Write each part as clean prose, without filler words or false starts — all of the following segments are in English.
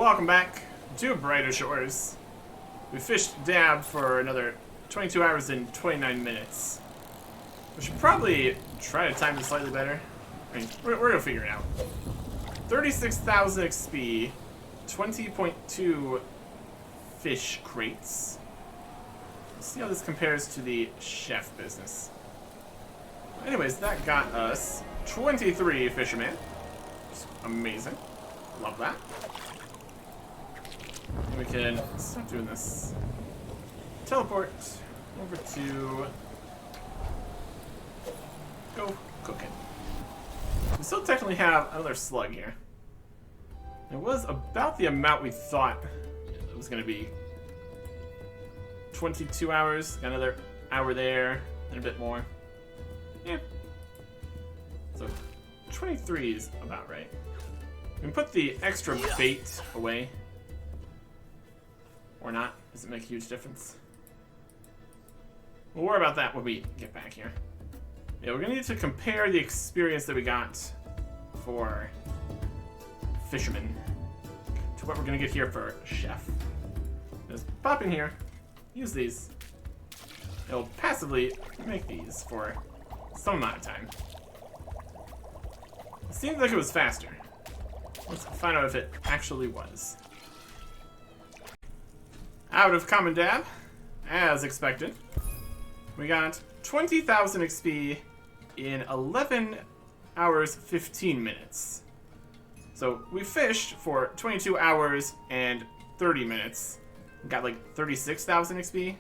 welcome back to Brighter Shores. We fished Dab for another 22 hours and 29 minutes. We should probably try to time it slightly better. I mean, we're gonna figure it out. 36,000 XP, 20.2 fish crates. Let's see how this compares to the chef business. Anyways, that got us 23 fishermen. Amazing. Love that. And we can stop doing this. Teleport over to go cooking. We still technically have another slug here. It was about the amount we thought it was going to be. 22 hours, got another hour there, and a bit more. Yeah. So 23 is about right. We can put the extra bait away. Or not. Does it make a huge difference? We'll worry about that when we get back here. Yeah, we're gonna need to compare the experience that we got for fisherman to what we're gonna get here for chef. Just pop in here, use these. It'll passively make these for some amount of time. It seemed like it was faster. Let's find out if it actually was. Out of Common Dab, as expected. We got 20,000 XP in 11 hours 15 minutes. So we fished for 22 hours and 30 minutes. Got like 36,000 XP.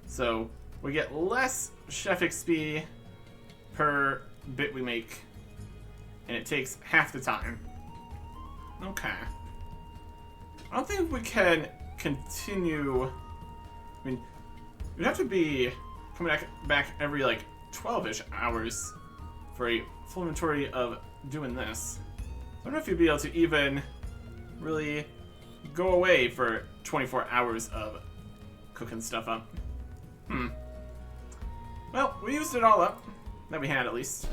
So we get less chef XP per bit we make, and it takes half the time. Okay. I don't think we can continue. I mean, we'd have to be coming back every like 12-ish hours for a full inventory of doing this. I don't know if you'd be able to even really go away for 24 hours of cooking stuff up. Well, we used it all up. That we had, at least.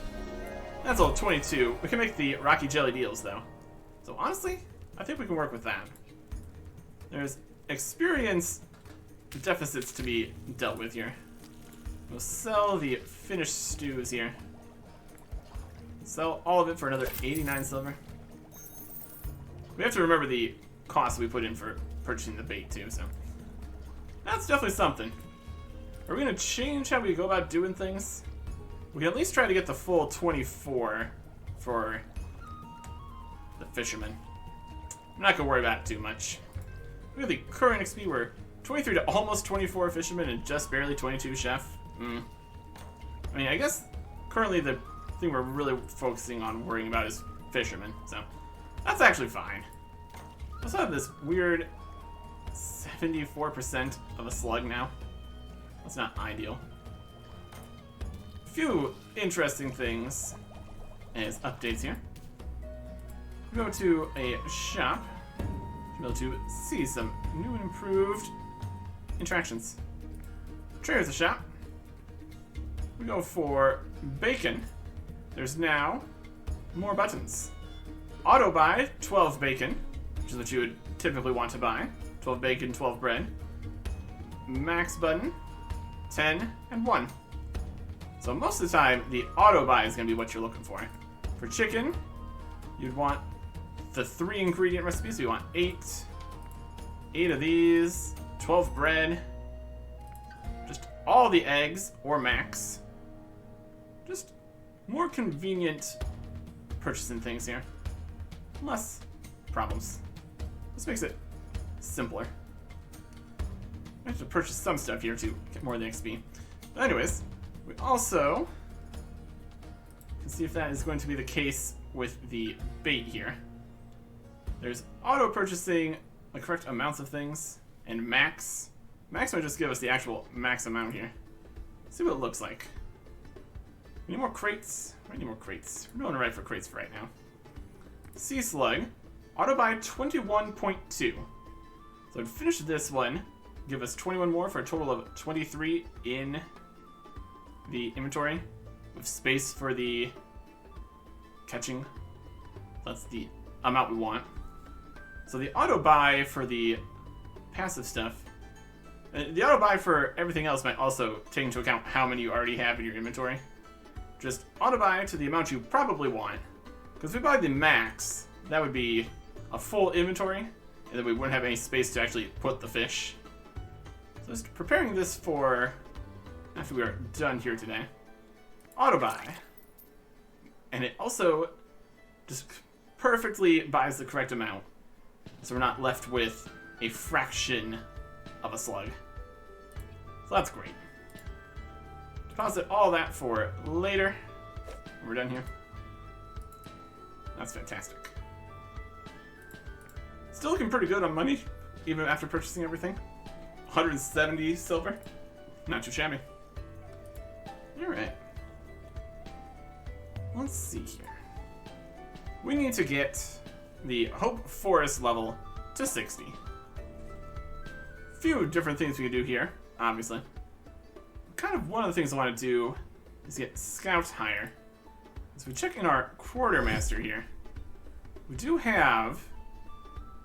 That's all 22. We can make the Rocky Jelly deals, though. So honestly, I think we can work with that. There's experience deficits to be dealt with here. We'll sell the finished stews here. Sell all of it for another 89 silver. We have to remember the cost we put in for purchasing the bait too, so that's definitely something. Are we gonna change how we go about doing things? We can at least try to get the full 24 for the fisherman. I'm not gonna worry about it too much. Look at the current XP, we're 23 to almost 24 fishermen and just barely 22 chef. I mean, I guess currently the thing we're really focusing on worrying about is fishermen, so that's actually fine. I also have this weird 74% of a slug now. That's not ideal. A few interesting things as updates here. We go to a shop to be able to see some new and improved interactions. Trader's the shop. We go for bacon. There's now more buttons. Auto buy 12 bacon, which is what you would typically want to buy. 12 bacon, 12 bread. Max button, 10 and 1. So most of the time, the auto buy is going to be what you're looking for. For chicken, you'd want the 3 ingredient recipe, so you want 8 of these, 12 bread, just all the eggs, or max. Just more convenient purchasing things here. Less problems. This makes it simpler. I have to purchase some stuff here to get more of the XP. But anyways, we also can see if that is going to be the case with the bait here. There's auto purchasing the correct amounts of things, and max. Max might just give us the actual max amount here. Let's see what it looks like. We need more crates. We need more crates. We're doing alright for crates for right now. Sea Slug, auto buy 21.2. So to finish this one, give us 21 more for a total of 23 in the inventory, with space for the catching. That's the amount we want. So the auto buy for the passive stuff, the auto buy for everything else might also take into account how many you already have in your inventory. Just auto buy to the amount you probably want. Because if we buy the max, that would be a full inventory, and then we wouldn't have any space to actually put the fish. So just preparing this for after we are done here today. Auto buy. And it also just perfectly buys the correct amount. So we're not left with a fraction of a slug. So that's great. Deposit all that for later. We're done here. That's fantastic. Still looking pretty good on money, even after purchasing everything. 170 silver. Not too shabby. Alright. Let's see here. We need to get the Hope Forest level to 60. Few different things we can do here, obviously. Kind of one of the things I want to do is get Scout higher. So we check in our Quartermaster here. We do have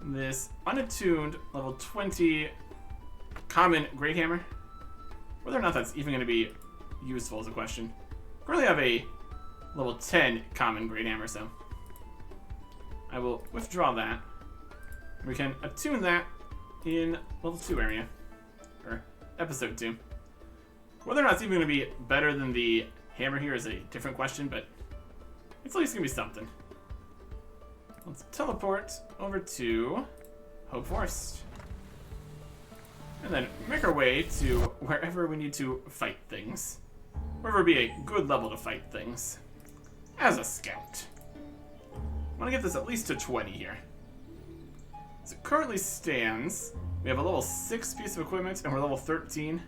this unattuned level 20 common Great Hammer. Whether or not that's even going to be useful is a question. We currently have a level 10 common Great Hammer, so I will withdraw that. We can attune that in level 2 area, or episode 2. Whether or not it's even going to be better than the hammer here is a different question, but it's at least going to be something. Let's teleport over to Hope Forest. And then make our way to wherever we need to fight things. Wherever would be a good level to fight things. As a scout. I want to get this at least to 20 here. As it currently stands, we have a level 6 piece of equipment and we're level 13.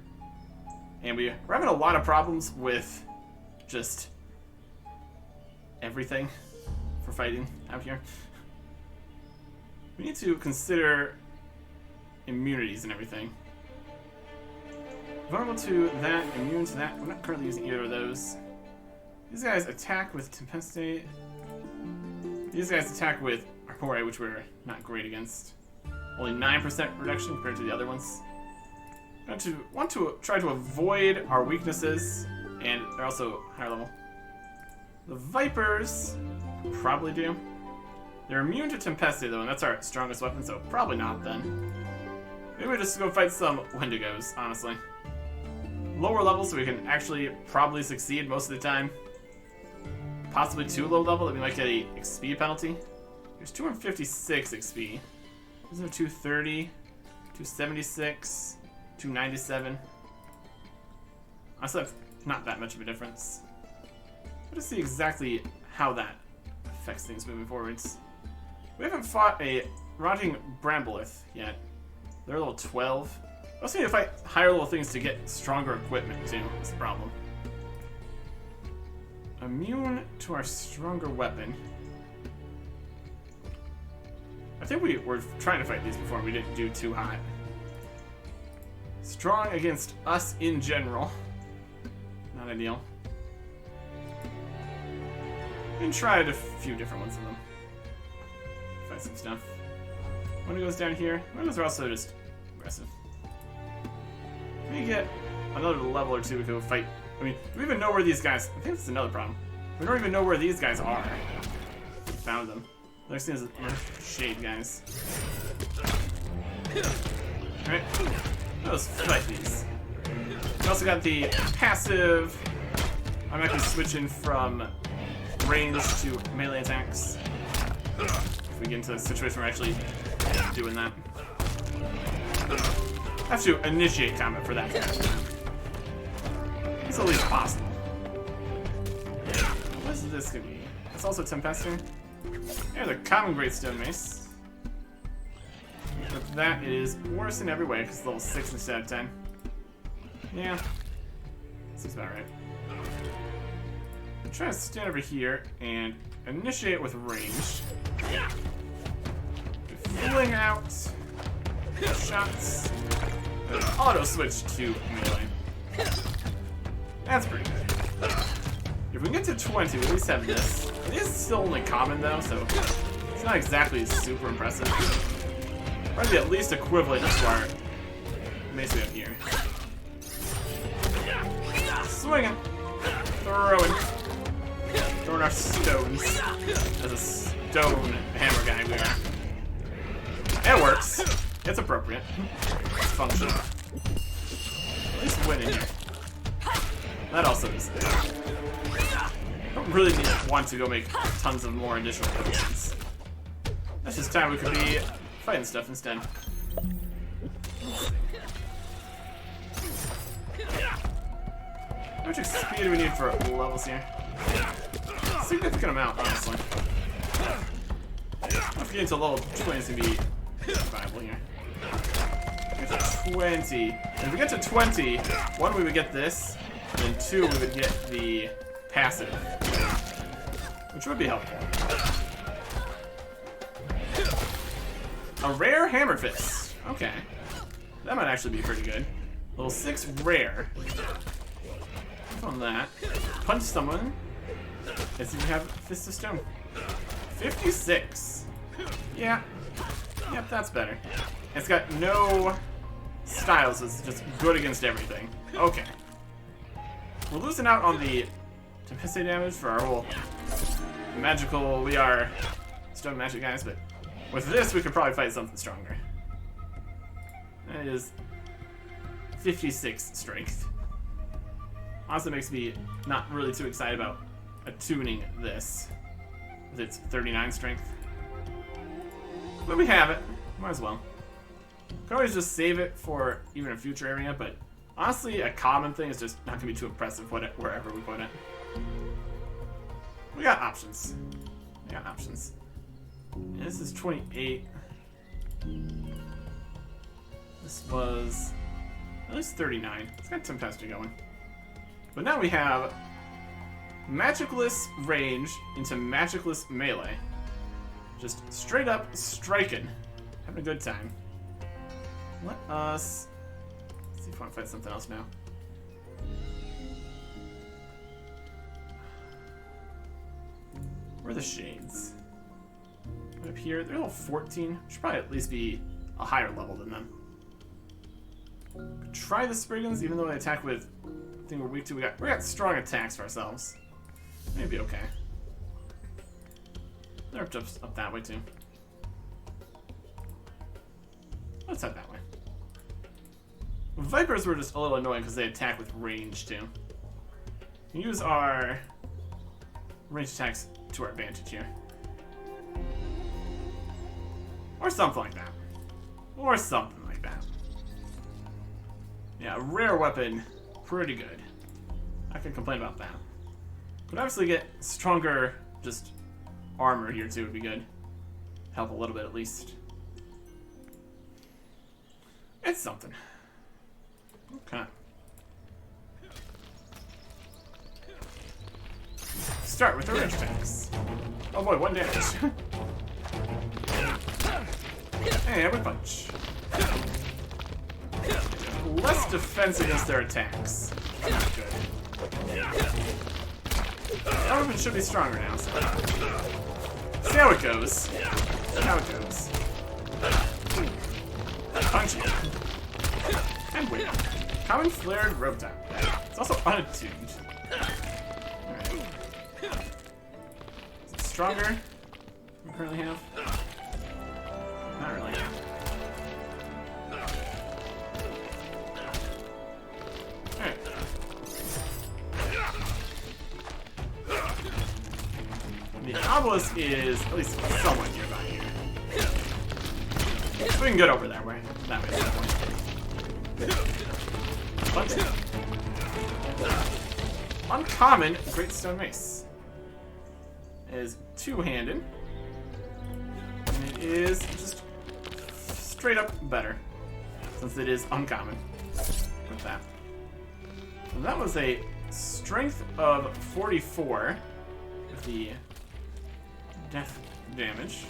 And we're having a lot of problems with just everything for fighting out here. We need to consider immunities and everything. Vulnerable to that, immune to that. We're not currently using either of those. These guys attack with Tempeste. These guys attack with Arpore, which we're not great against. Only 9% reduction compared to the other ones. Want to try to avoid our weaknesses, and they're also higher level. The Vipers probably do. They're immune to Tempeste though, and that's our strongest weapon, so probably not then. Maybe we just go fight some Wendigos, honestly. Lower level so we can actually probably succeed most of the time. Possibly too low level that we might get a XP penalty. There's 256 XP. Isn't there 230, 276, 297? Honestly, that's not that much of a difference. Let's see exactly how that affects things moving forwards. We haven't fought a Rotting Bramboleth yet. They're level 12. I also need to fight higher level things to get stronger equipment too, is the problem. Immune to our stronger weapon. I think we were trying to fight these before, we didn't do too hot. Strong against us in general. Not ideal. We can try a few different ones of them. Fight some stuff. When it goes down here, Wendigos are also just aggressive. We get another level or two to go fight. I mean, do we even know where these guys... I think that's another problem. We don't even know where these guys are. We found them. Next thing is shade guys. Alright. Let's fight these. We also got the passive. I'm actually switching from range to melee attacks. If we get into a situation where we're actually doing that. I have to initiate combat for that. It's at least possible. What is this gonna be? It's also Tempester. Yeah, the common Great Stone Mace. But that is worse in every way because it's level 6 instead of 10. Yeah. Seems about right. I'm trying to stand over here and initiate with range. Fling out shots. Auto switch to melee. That's pretty good. If we can get to 20, we at least have this. It is still only common though, so it's not exactly super impressive. Probably at least equivalent to our mace we have here. Swinging. Throwing our stones. As a stone hammer guy we are. It works. It's appropriate. It's functional. At least win in here. That also is. I don't really want to go make tons of more additional potions. That's just time we could be fighting stuff instead. How much XP do we need for levels here? Significant amount, honestly. If we get into level 20, it's gonna be viable here. Get to 20. And if we get to 20, one, we would get this, and then two, we would get the passive, which would be helpful. A rare hammer fist. Okay. That might actually be pretty good. Level 6 rare. On that. Punch someone. Let's see if we have Fist of Stone. 56. Yeah. Yep, that's better. It's got no styles, it's just good against everything. Okay. We're losing out on the Tempeste damage for our whole magical, we are stone magic guys, but with this we could probably fight something stronger. That is 56 strength. Also makes me not really too excited about attuning this with its 39 strength. But we have it. Might as well. Could always just save it for even a future area, but honestly, a common thing is just not going to be too impressive wherever we put it. We got options. We got options. And this is 28. This was at least 39. It's got Tempesta going. But now we have magicless range into magicless melee. Just straight up striking. Having a good time. Let us see if I want to fight something else now. Where are the shades? Right up here, they're level 14. Should probably at least be a higher level than them. Could try the Spriggans, even though they attack with I think we're weak to. We got strong attacks for ourselves. Maybe okay. They're up that way too. Let's head that way. Vipers were just a little annoying because they attack with range too. We can use our range attacks to our advantage here. Or something like that. Or something like that. Yeah, a rare weapon. Pretty good. I can complain about that. Could obviously get stronger, just armor here too would be good. Help a little bit at least. It's something. Okay. Start with the range attacks. Oh boy, 1 damage. And we punch. Less defense against their attacks. Not good. Our weapon should be stronger now, so. See how it goes. See how it goes. Punch it. And wait. Common flared rope time. It's also unattuned. Alright. Is it stronger than we currently have? Not really. Alright. The obelisk is at least somewhat nearby here. So we can get over that way. That way, that way. Punch it. Uncommon Great Stone Mace. It is two-handed. And it is just straight up better. Since it is uncommon. With that. And that was a strength of 44 with the death damage.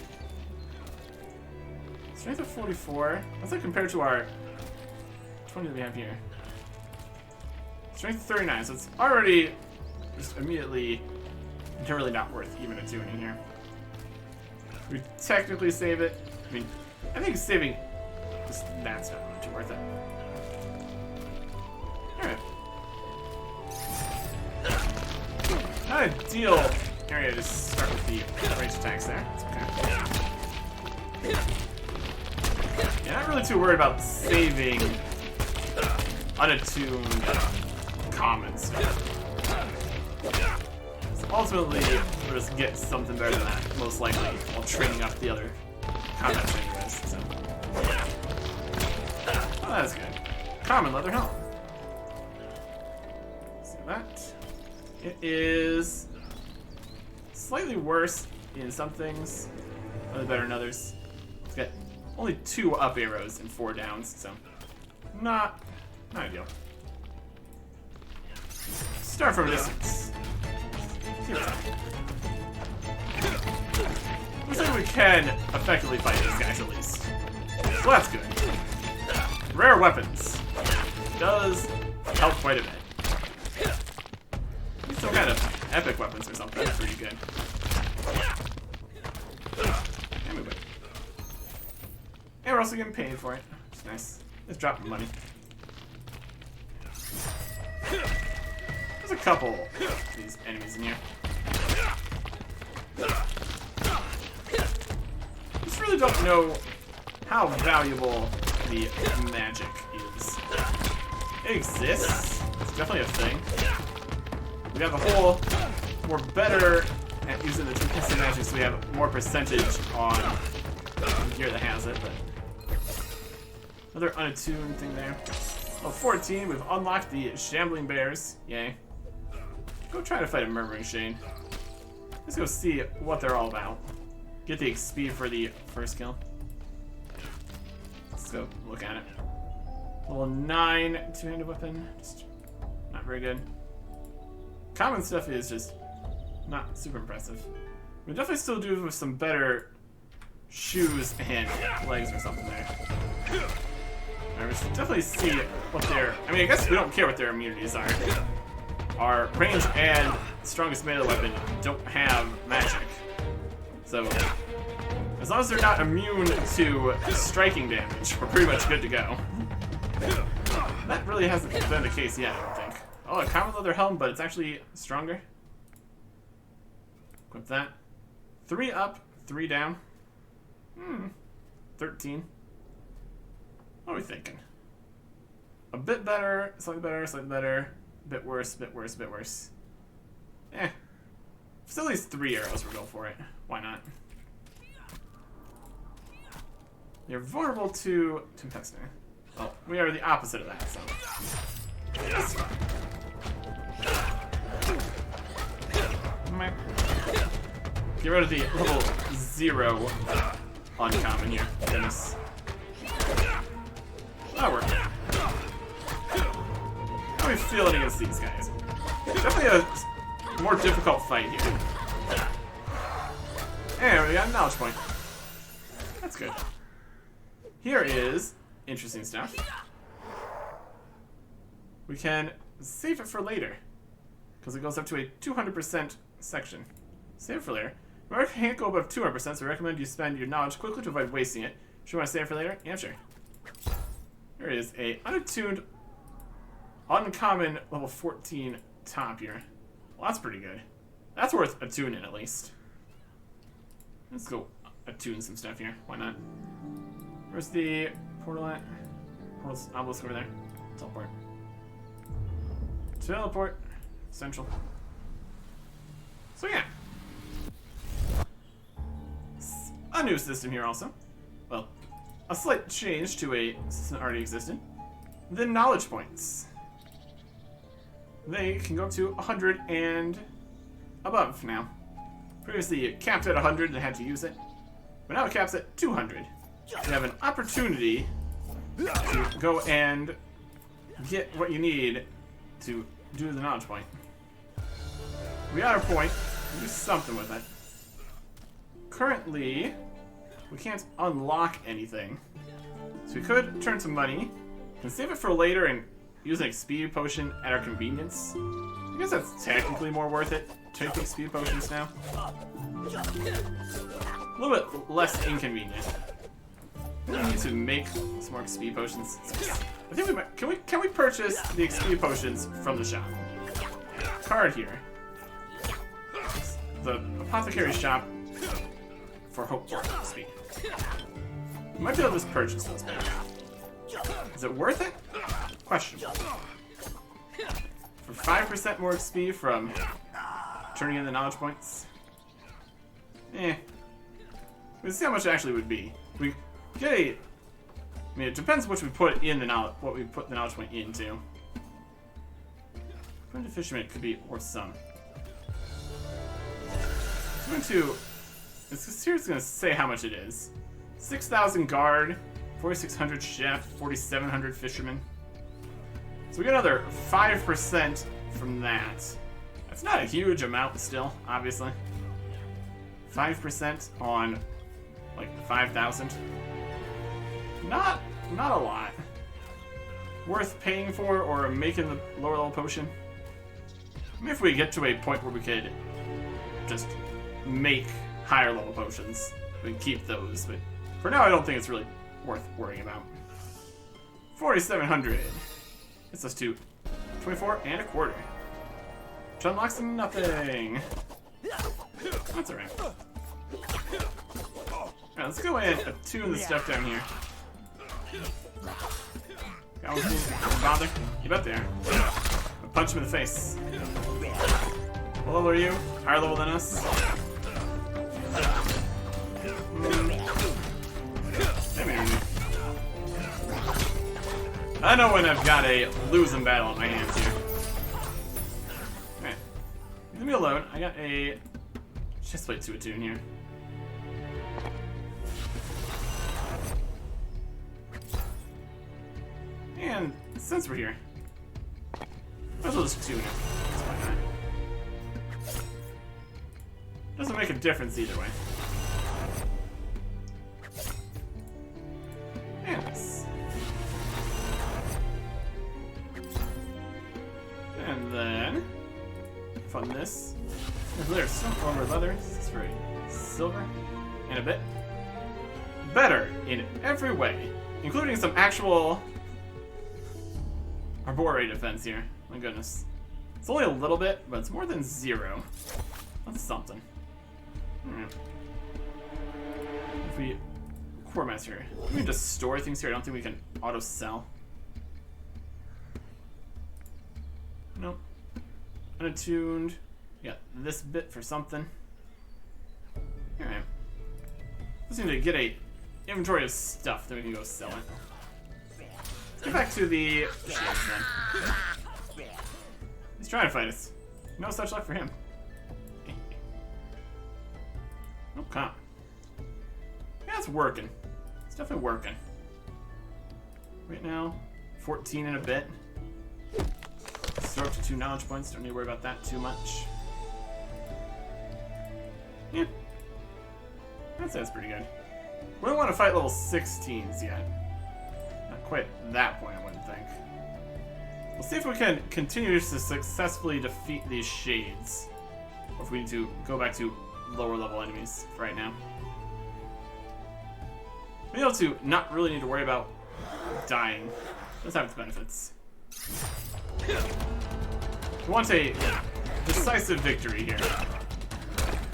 Strength of 44. What's that compared to our 20 that we have here? Strength of 39, so it's already just immediately really not worth even attuning here. We technically save it. I mean, I think saving That's not really too worth it. Alright. Not ideal area to start with the range attacks there. It's okay. Yeah, not really too worried about saving unattuned commons. So ultimately, we'll just get something better than that, most likely, while training up the other combat training guys. So. Oh, that's good. Common leather helm. See that? It is slightly worse in some things, slightly better in others. It's got only 2 up arrows and 4 downs, so not ideal. Start from a distance. Looks like we can effectively fight these guys at least. So that's good. Rare weapons. Does help quite a bit. Some kind of epic weapons or something. That's pretty good. Anyway. And we're also getting paid for it. Which is nice. Let's drop the money. There's a couple of these enemies in here. Just really don't know how valuable the magic is. It exists. It's definitely a thing. We got the whole, we're better at using the two-piston magic, so we have more percentage on gear that has it, but another unattuned thing there. Oh, 14, we've unlocked the Shambling Bears. Yay. Go try to fight a Murmuring Shane. Let's go see what they're all about. Get the XP for the first kill. Let's go look at it. Level 9 two-handed weapon. Just not very good. Common stuff is just not super impressive. We definitely still do with some better shoes and legs or something there. Alright, we should definitely see what their... I mean, I guess we don't care what their immunities are. Our range and strongest melee weapon don't have magic. So, as long as they're not immune to striking damage, we're pretty much good to go. That really hasn't been the case yet, I don't think. Oh, a common leather helm, but it's actually stronger. Equip that. 3 up, 3 down. 13. What are we thinking? A bit better, slightly better, slightly better. Bit worse, bit worse, bit worse. Eh. Still at least 3 arrows, we'll go for it. Why not? You're vulnerable to Tempesta. Well, we are the opposite of that, so. That's fine. Get rid of the level 0 uncommon here. Goodness. That'll work. How are we feeling against these guys? Definitely a more difficult fight here. And we got a knowledge point. That's good. Here is interesting stuff. We can save it for later, because it goes up to a 200% section. Save it for later. Remember, it can't go above 200%, so we recommend you spend your knowledge quickly to avoid wasting it. Should you want to save it for later? Yeah, sure. Here is a unattuned, uncommon level 14 top here. Well, that's pretty good. That's worth attuning at least. Let's go attune some stuff here. Why not? Where's the portal at? Portal's obelisk over there. Teleport. Teleport. Central. So yeah. A new system here also. Well, a slight change to a system that already existed. The knowledge points. They can go up to 100 and above now. Previously it capped at 100 and had to use it. But now it caps at 200. You have an opportunity to go and get what you need to do the knowledge point. We got our point. We'll do something with it. Currently, we can't unlock anything. So we could turn some money. We can save it for later and use an XP potion at our convenience. I guess that's technically more worth it to take XP potions now. A little bit less inconvenient. We need to make some more XP potions. I think we might. Can we purchase the XP potions from the shop? Card here. The apothecary shop for Hope XP. We might be able to just purchase those. Is it worth it? Questionable. For 5% more XP from turning in the knowledge points. Let's see how much it actually would be. We get a. I mean, it depends what we put in the knowledge. What we put the knowledge point into. Put into fisherman could be worth some. It's going to. It's here. It's going to say how much it is. 6,000 guard, 4,600 chef, 4,700 fisherman. So we get another 5% from that. That's not a huge amount still, obviously. 5% on like 5,000. Not a lot. Worth paying for or making the lower level potion. I mean, if we get to a point where we could just make higher level potions, we can keep those. But for now, I don't think it's really worth worrying about. 4,700. Gets us to 24 and a quarter. Which unlocks nothing. That's alright. Alright, let's go ahead and attune the stuff down here. Got one thing. Bother. Get up there. I'll punch him in the face. What level are you? Higher level than us? I know when I've got a losing battle in my hands here. Alright. Leave me alone. I got a chest plate to attune here. And since we're here, might as well just tune it. That's why not. Doesn't make a difference either way. And then from this, there's some former leather. This is for silver and a bit better in every way, including some actual arboreal defense here. My goodness, it's only a little bit, but it's more than 0. That's something. If we core master, we can just store things here. I don't think we can auto sell. Nope. Unattuned. Got this bit for something. Alright. Just need to get a inventory of stuff, then we can go sell it. Let's get back to the shields then. He's trying to fight us. No such luck for him. Okay. Yeah, it's working. It's definitely working. Right now, 14 and a bit. Store up to 2 knowledge points. Don't need to worry about that too much. Yeah. I'd say that's pretty good. We don't want to fight level 16s yet. Not quite that point, I wouldn't think. We'll see if we can continue to successfully defeat these shades. Or if we need to go back to lower level enemies right now. Being able to not really need to worry about dying does have its benefits. We want a decisive victory here.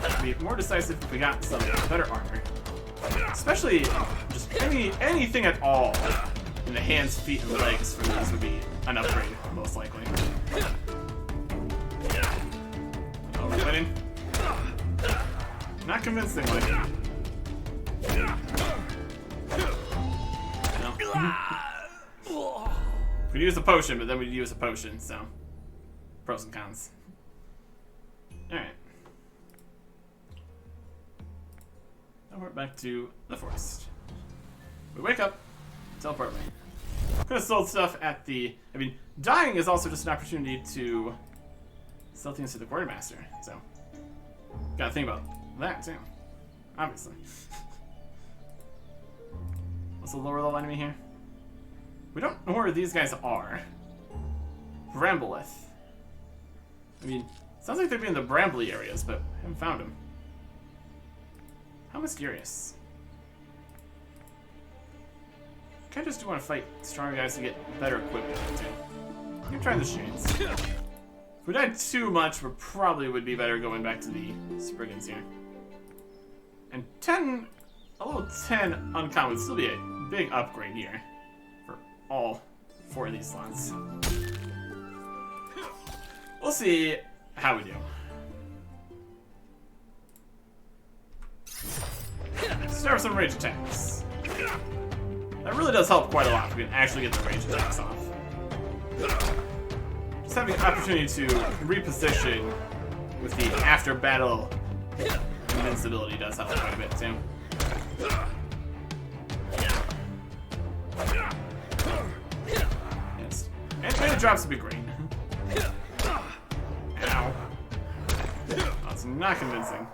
It'd be more decisive if we got some better armor. Especially just anything at all in the hands, feet, and legs for these would be an upgrade, most likely. Oh, we're winning. Not convincingly. No. We'd use a potion, but then we'd use a potion, so pros and cons. Alright. Now we're back to the forest. We wake up, teleport away. Could have sold stuff at the... I mean, dying is also just an opportunity to sell things to the quartermaster, so gotta think about that too, obviously. What's the lower level enemy here? We don't know where these guys are. Brambleth. I mean, sounds like they'd be in the Brambly areas, but I haven't found them. How mysterious. kind of just do want to fight stronger guys to get better equipment too. I'm trying the Shades. If we died too much, we probably would be better going back to the Spriggans here. And 10, a level 10 uncommon would still be a big upgrade here for all 4 of these slots. We'll see how we do. Start with some rage attacks. That really does help quite a lot if we can actually get the rage attacks off. Just having an opportunity to reposition with the after battle invincibility does help quite a bit too. Yes. And the drops would be great. Ow. That's not convincing.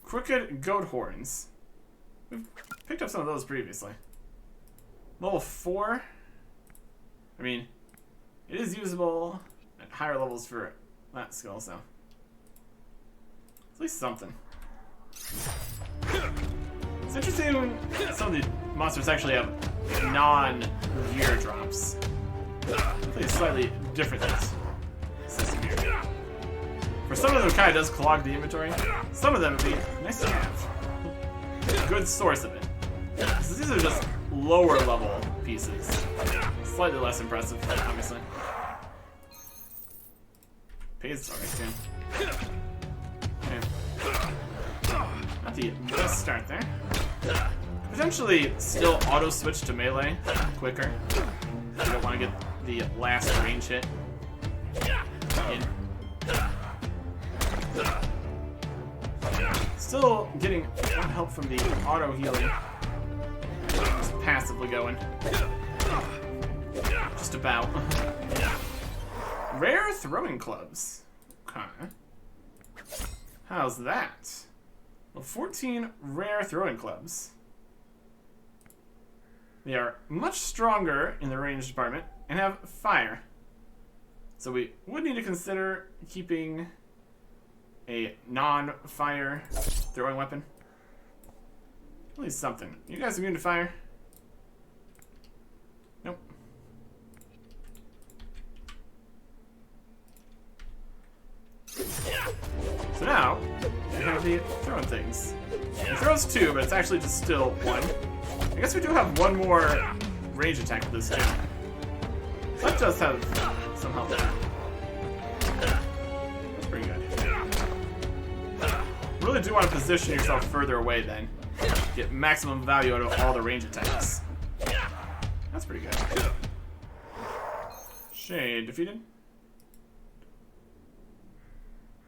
Crooked goat horns. We've picked up some of those previously. Level 4. I mean, it is usable at higher levels for that skill, so at least something. It's interesting when some of the monsters actually have non-gear drops. It's slightly different system here. For some of them, it kind of does clog the inventory. Some of them would be nice to have. Good source of it. So these are just lower level pieces. Slightly less impressive, obviously. Pays alright too. Okay. Not the best start there. Potentially still auto switch to melee quicker. You don't want to get the last range hit in. Still getting one help from the auto healing. Just passively going. Just about. Rare throwing clubs. Okay. How's that? Well, 14 rare throwing clubs. They are much stronger in the range department and have fire. So we would need to consider keeping a non-fire throwing weapon. At least something. You guys immune to fire? Nope. So now, we have the throwing things. It throws 2, but it's actually just still 1. I guess we do have one more range attack with this too. So that does have some help there. That's pretty good. Really do want to position yourself further away then. Get maximum value out of all the range attacks. That's pretty good. Shade defeated.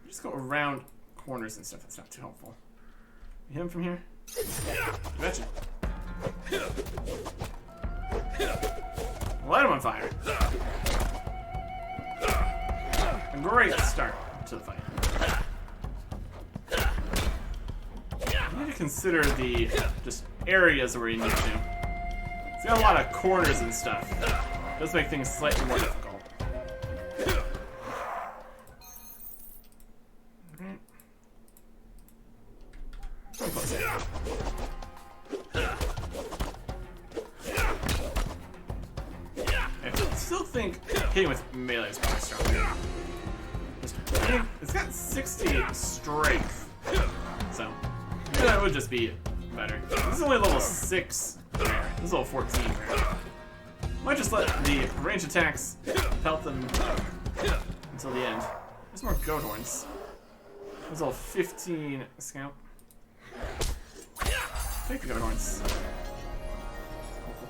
Just go around corners and stuff. That's not too helpful. You hit him from here? Betcha. Light him on fire. A great start to the fight. You need to consider the just areas where you need to. It's got a lot of corners and stuff. It does make things slightly more difficult. I still think hitting with melee is probably stronger. I mean, it's got 60 strength, so that would just be better. This is only level 6 rare. This is level 14 rare. Might just let the range attacks pelt them until the end. There's more goat horns. There's level 15 scout. Take the goat horns.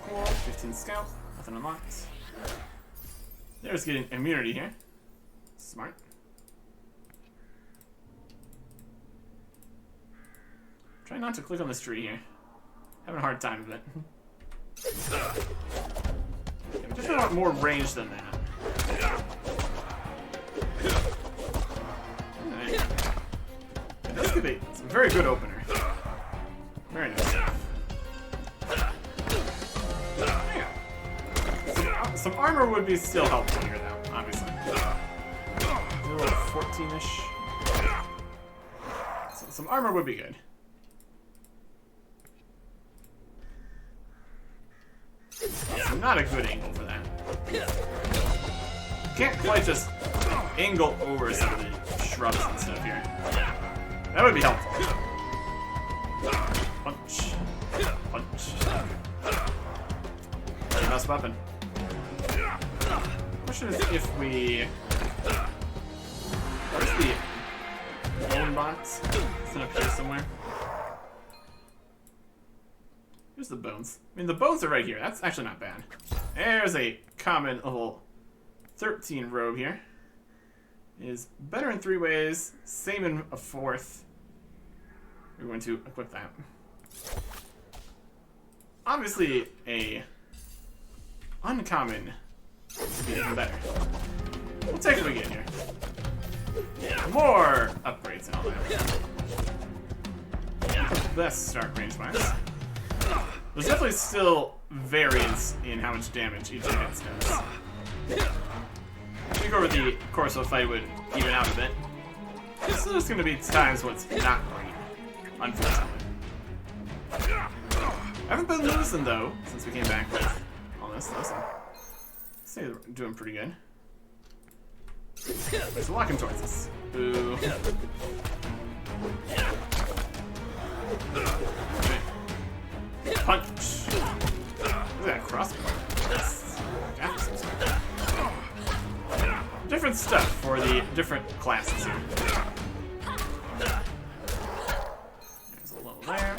Cool. 15 scout. Nothing unlocked. There's getting immunity here. Smart. Try not to click on this tree here. Having a hard time with it. Okay, we just want more range than that. Alright. This could be a very good opener. Very nice. Yeah. Some armor would be still helpful here, though, obviously. A little 14-ish. So some armor would be good. not a good angle for that. Can't quite just angle over some of the shrubs and stuff here. That would be helpful. Punch. Punch. Mouse weapon. Question is if we... Where's the bone box? Is it up here somewhere? Here's the bones. I mean, the bones are right here. That's actually not bad. There's a common level 13 robe here. Is better in 3 ways, same in a 4th. We're going to equip that. Obviously, a uncommon would be even better. We'll take what we get here. More upgrades and all that. Best start range wise. There's definitely still variance in how much damage each hit does. I think over the course of the fight would even out a bit. So there's going to be times when it's not great, unfortunately. I haven't been losing though since we came back with all this stuff. So I'd say we're doing pretty good. It's walking towards us. Ooh. Punch. Look at that crossbow. Different stuff for the different classes here. There's a level there.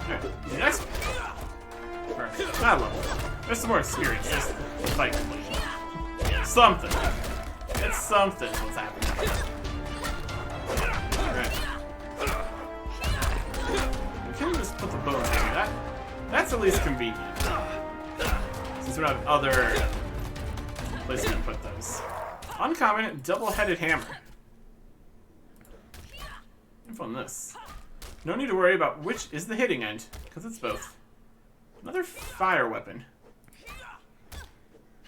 Okay, the next one. Perfect. That level. There's some more experience. Just fight completion. Something. It's something what's happening. Alright. We can just put the bones in here. That's at least convenient. Since we don't have other places to put those. Uncommon, double-headed hammer. Info on this. No need to worry about which is the hitting end, because it's both. Another fire weapon.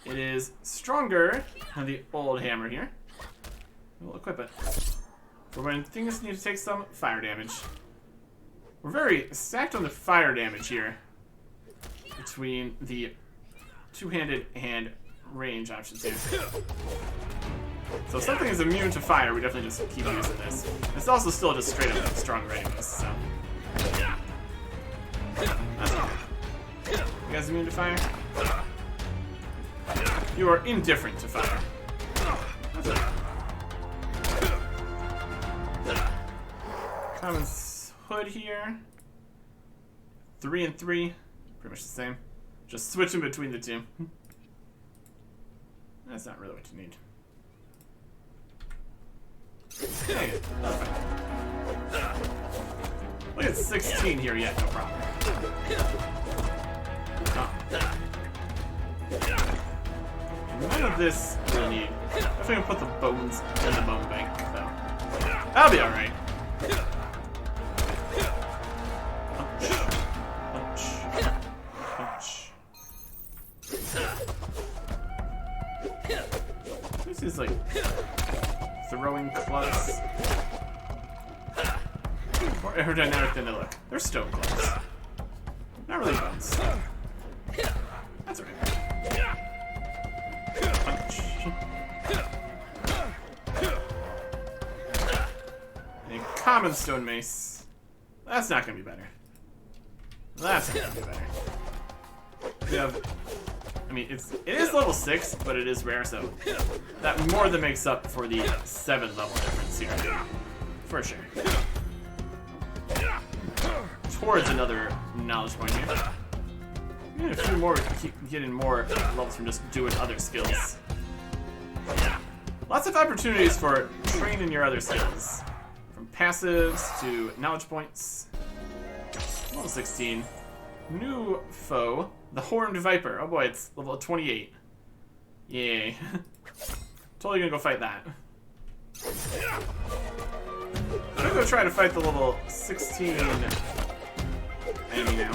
It is stronger than the old hammer here. We'll equip it for when things need to take some fire damage. We're very stacked on the fire damage here between the two-handed and range options here. So if something is immune to fire, we definitely just keep using this. It's also still just straight up strong readiness, so. That's all. You guys immune to fire? You are indifferent to fire. That's it. Common hood here. 3 and 3. Pretty much the same. Just switching between the two. That's not really what you need. Okay, look at 16 here yet, no problem. Oh. None of this we'll need. Definitely gonna put the bones in the bone bank, though. That'll be alright. This is like throwing clubs. More aerodynamic than they look. They're stone clubs. Not really bones. That's alright. Punch. A common stone mace. That's not gonna be better. That's not gonna be better. We have. I mean, it is level 6, but it is rare, so that more than makes up for the 7 level difference here. For sure. Towards another knowledge point here. We need a few more to keep getting more levels from just doing other skills. Lots of opportunities for training your other skills. From passives to knowledge points. Level 16. New foe. The Horned Viper. Oh boy, it's level 28. Yay. Totally gonna go fight that. I'm gonna go try to fight the level 16 enemy now.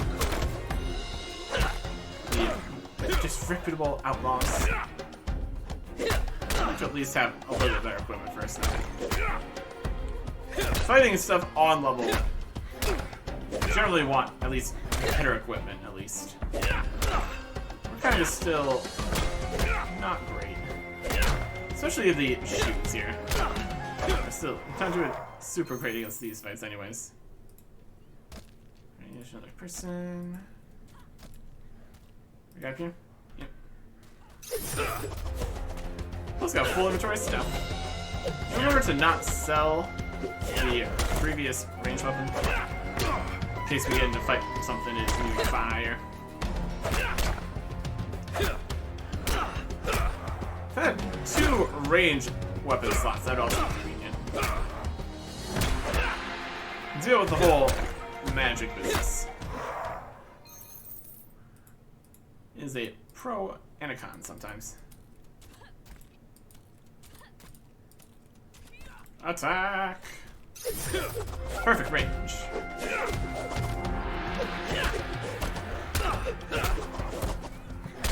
The disreputable outlaws. I'd like to at least have a little bit better equipment first. Fighting stuff on level. You generally want at least better equipment, at least. We're kind of still not great. Especially the shoots here. Still, we're not doing super great against these fights anyways. There's another person. We got here? Yep. Let's got full inventory stuff. Remember to not sell the previous ranged weapon in case we get into a fight or something is moving fire. If I had 2 ranged weapon slots, that'd also be convenient. Deal with the whole magic business. Is a pro and a con sometimes. Attack! Perfect range.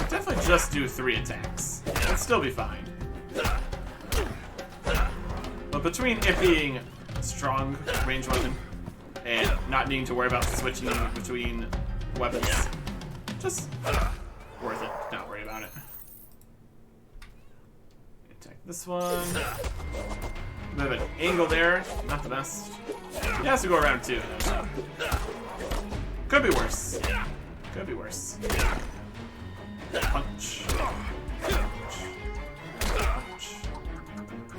Definitely just do 3 attacks. It'll still be fine. But between it being a strong range weapon and not needing to worry about switching between weapons, just worth it. Not worry about it. Attack this one. A bit of an angle there. Not the best. He has to go around too. Could be worse. Could be worse. Punch. Punch.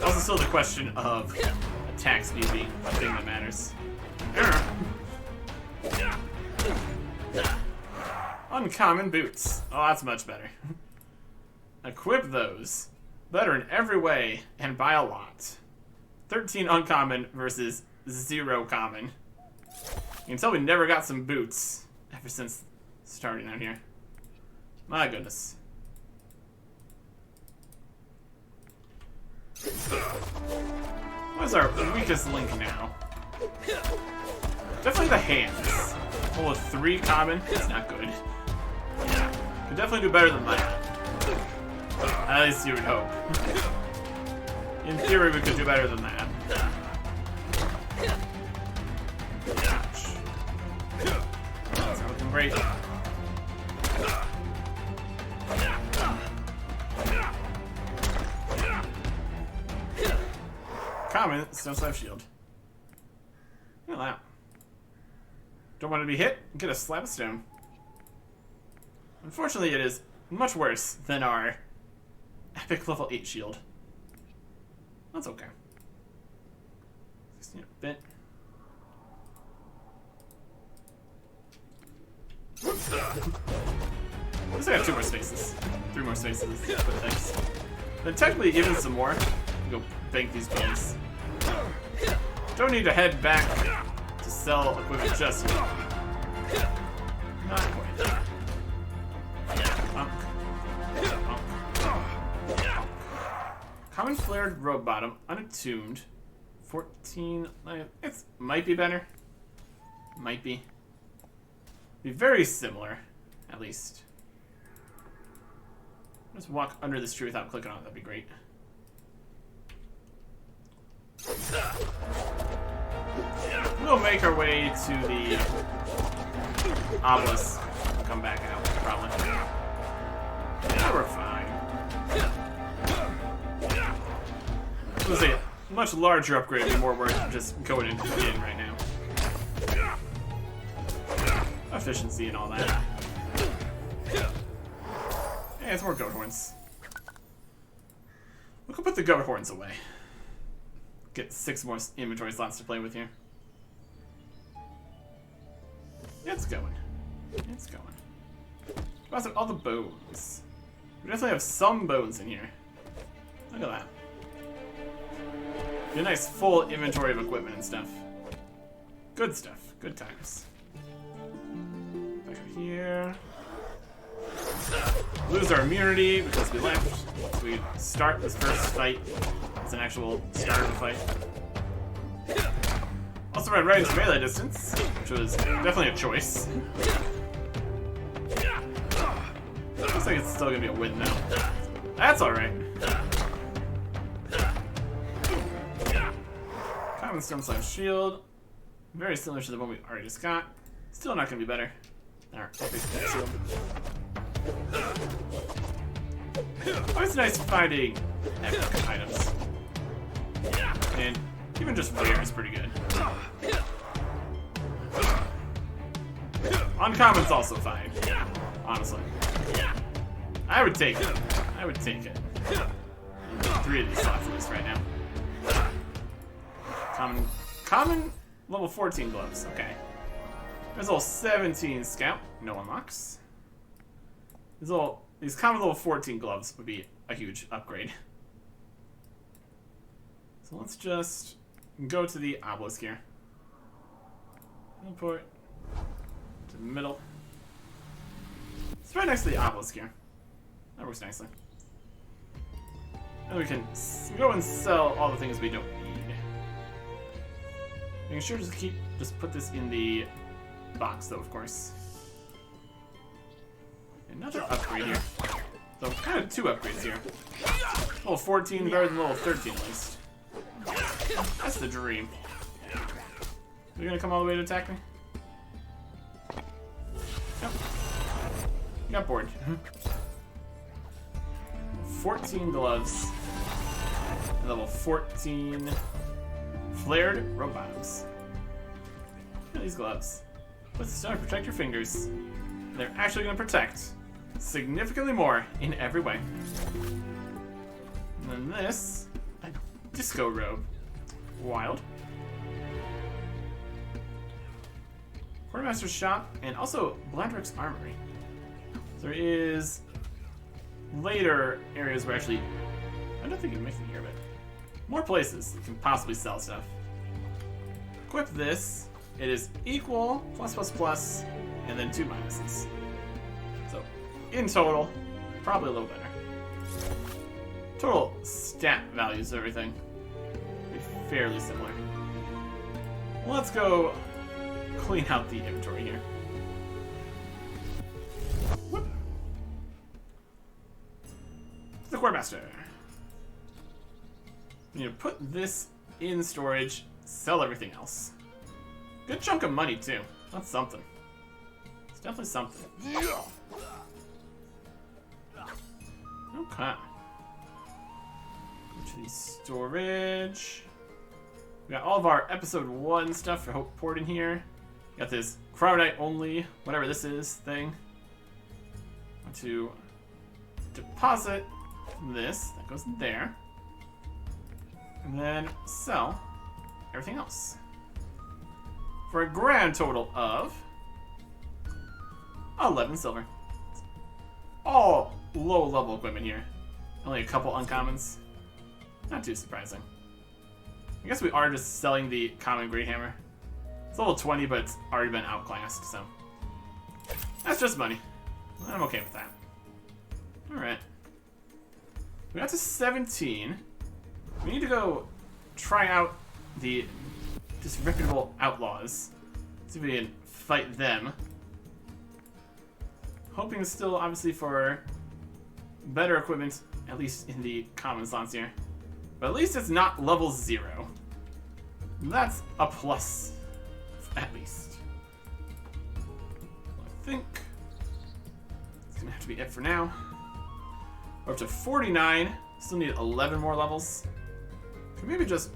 Also, still the question of attack speed being the thing that matters. Uncommon boots. Oh, that's much better. Equip those. Better in every way and by a lot. 13 uncommon versus 0 common. You can tell we never got some boots ever since starting out here. My goodness. What is our weakest link now? Definitely the hands. Full of 3 common. It's not good. Could definitely do better than that. At least you would hope. In theory, we could do better than that. That's not looking great. Common, stone slab shield. Look at that. Don't want to be hit? Get a slab of stone. Unfortunately, it is much worse than our epic level 8 shield. That's okay. 16 a bit. At least I got 2 more spaces. 3 more spaces. But thanks. Then technically even some more. Go bank these bones. Don't need to head back to sell equipment just yet. Not quite. Common flared robe bottom, unattuned. 14. It might be better. Might be. Be very similar, at least. Just walk under this tree without clicking on it. That'd be great. We'll make our way to the obelisk. Come back out, probably. Yeah, we're fine. I was gonna say, a much larger upgrade would be more worth just going into the inn right now. Efficiency and all that. Hey, it's more goat horns. We can put the goat horns away. Get 6 more inventory slots to play with here. It's going. It's going. Also, all the bones. We definitely have some bones in here. Look at that. Get a nice full inventory of equipment and stuff. Good stuff. Good times. Back up here. Lose our immunity because we left. Once we start this first fight, it's an actual start of the fight. Also ran right into melee distance, which was definitely a choice. Looks like it's still gonna be a win though. That's alright. Common stone slab shield. Very similar to the one we already just got. Still not gonna be better. Alright, I'll fix that too. Always nice finding epic items. And even just rare is pretty good. Uncommon's also fine, honestly. I would take it. I would take it. 3 of these slots at least right now. Common level 14 gloves, okay. There's a level 17 scout, no unlocks. These common level 14 gloves would be a huge upgrade. So let's just go to the obelisk here. Teleport to the middle. It's right next to the obelisk here. That works nicely. And we can go and sell all the things we don't need. Making sure to just put this in the box though, of course. Another upgrade here. So kind of 2 upgrades here. Level 14 better than level 13 at least. That's the dream. Are you gonna come all the way to attack me? Yep. You got bored. 14 gloves. And level 14 flared rope bottoms. Look at these gloves. Let's start to protect your fingers. They're actually gonna protect significantly more in every way. And then this, a disco robe. Wild. Quartermaster's shop, and also Blandrick's armory. There is later areas where actually, I don't think you can make it here, but more places that can possibly sell stuff. Equip this. It is equal, plus, plus, plus, and then 2 minuses. So, in total, probably a little better. Total stat values of everything be fairly similar. Let's go clean out the inventory here. Whoop. To the Quartermaster. We need to put this in storage, sell everything else. Good chunk of money too. That's something. It's definitely something. Okay. Go to the storage. We got all of our episode 1 stuff for Hope Port in here. Got this Crowdite only, whatever this is, thing. Want to deposit this. That goes in there. And then sell everything else. For a grand total of 11 silver. All low-level equipment here. Only a couple uncommons. Not too surprising. I guess we are just selling the common great hammer. It's level 20, but it's already been outclassed, so that's just money. I'm okay with that. Alright. We got to 17. We need to go try out the disreputable outlaws. See if we can fight them. Hoping still, obviously, for better equipment, at least in the common slots here. But at least it's not level 0. That's a plus, at least. I think it's gonna have to be it for now. We're up to 49. Still need 11 more levels. Can maybe just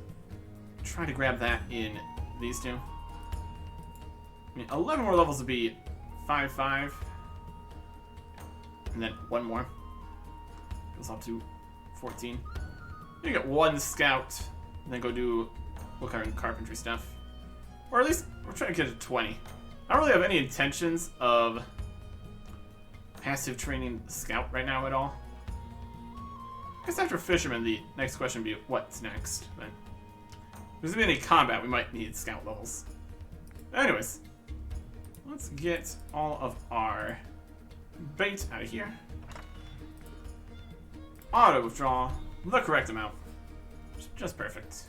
try to grab that in these two. I mean, 11 more levels would be 5-5. And then 1 more. Goes up to 14. You get 1 scout, and then go do woodcarving and carpentry stuff. Or at least, we're trying to get to 20. I don't really have any intentions of passive training scout right now at all. I guess after fisherman, the next question would be what's next. But if there's gonna be any combat, we might need scout levels. Anyways, let's get all of our bait out of here. Auto withdraw the correct amount. Just perfect.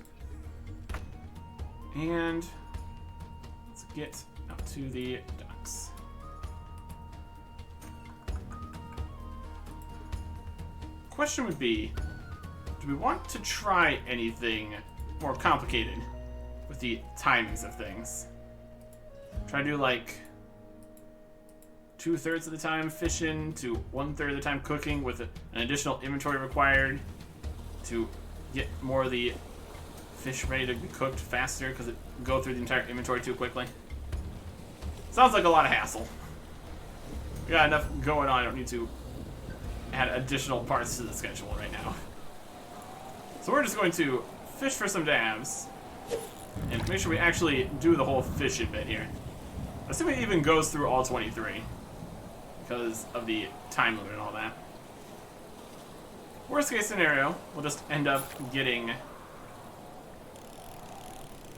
And let's get out to the docks. Question would be, do we want to try anything more complicated with the timings of things? Try to do like 2/3 of the time fishing to 1/3 of the time cooking, with an additional inventory required to get more of the fish ready to be cooked faster because it go through the entire inventory too quickly. Sounds like a lot of hassle. We got enough going on. I don't need to add additional parts to the schedule right now. So we're just going to fish for some dabs and make sure we actually do the whole fishing bit here. Assuming it even goes through all 23 because of the time limit and all that. Worst case scenario, we'll just end up getting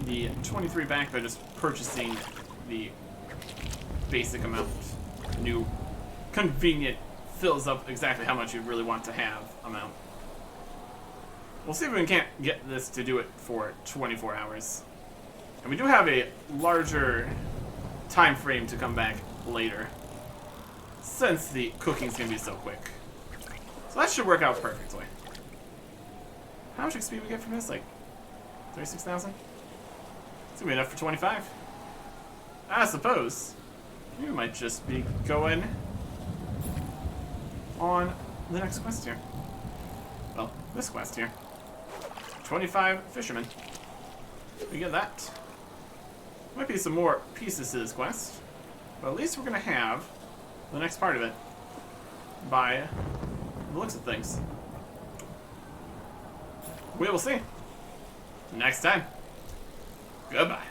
the 23 back by just purchasing the basic amount. New convenient fills up exactly how much you really want to have amount. We'll see if we can't get this to do it for 24 hours. And we do have a larger time frame to come back later, since the cooking's gonna be so quick. So that should work out perfectly. How much XP we get from this? Like 36,000? It's gonna be enough for 25. I suppose we might just be going on the next quest here. Well, this quest here. 25 fishermen. We get that. Might be some more pieces to this quest, but at least we're gonna have the next part of it by the looks of things. We will see next time. Goodbye.